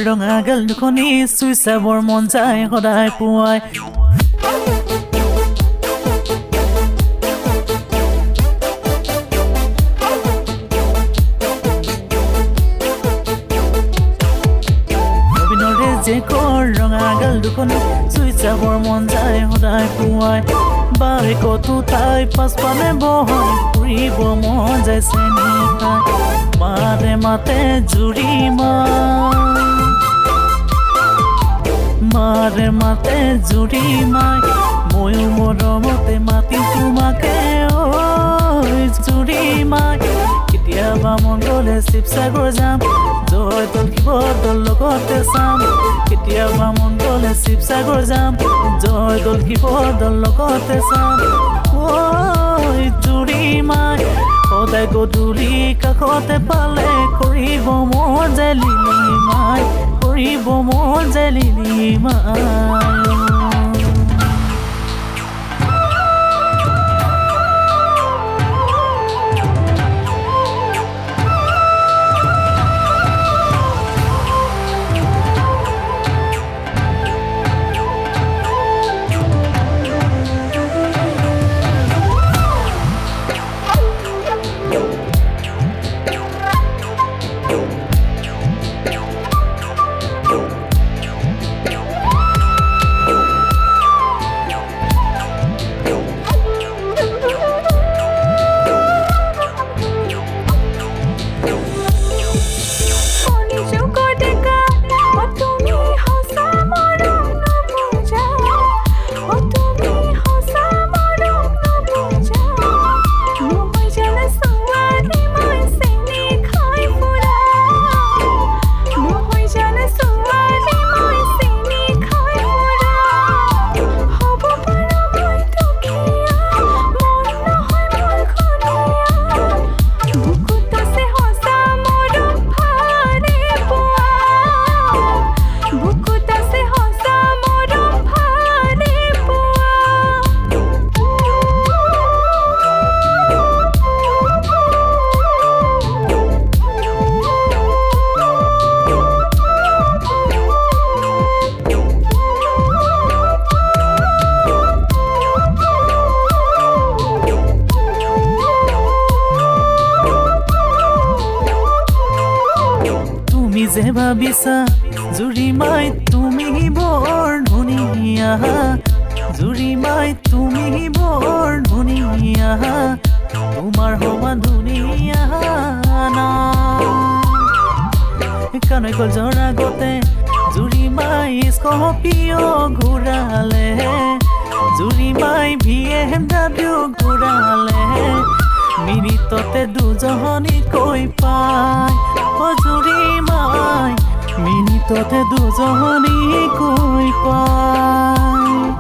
ৰঙা গাল দুখনি চুই চাবৰ মন যায় সদায় পুৱাই যে কৰ ৰঙা গাল দুখনি চুই চাবৰ মন যায় সদায় পুৱাই বাৰে কতো তাই পাছফালে বহন ফুৰিব মন যায় চেনি খাই মাতে মাতে জুৰি মাৰে মাতে জুৰি মাই ময়ো মৰমতে মাতি তোমাকে জুৰি মাই কেতিয়াবা মন গ'লে শিৱসাগৰ যাম জয়দৌল শিৱদৌল লগতে চাম কেতিয়াবা মন গ'লে শিৱসাগৰ যাম জয়দৌল শিৱদৌল লগতে চাম জুৰি মাই সদায় গধূলি কাষতে পালে কৰিব মন যায় লিলি মাই কৰিব মন যায় লিলি মাই যে ভাবিছা জুৰি মাই তুমি বৰ ধুনীয়া জুৰি মাই তুমি বৰ ধুনীয়া তোমাৰ সমান ধুনীয়া না কানৈ কলজৰ আগতে জুৰি মাই স্কৰ্পিঅ ঘূৰালে জুৰি মাই BMW ঘূৰালে মিনিটতে দুজনী কৈ পায় জুৰি মাই মিনিটতে দুজনী কৈ পায়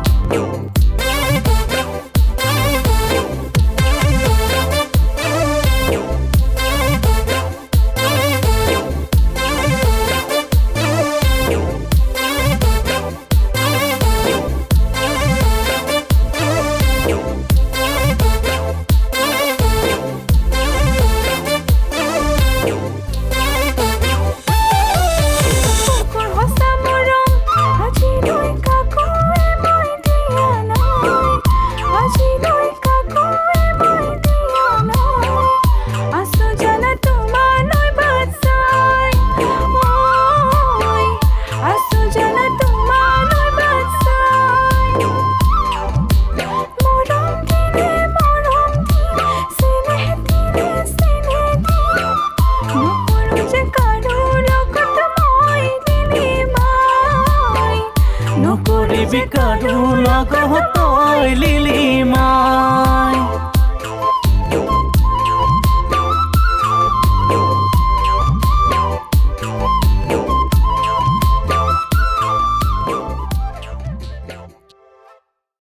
নকৰিবি কাৰো লগত তই লিলি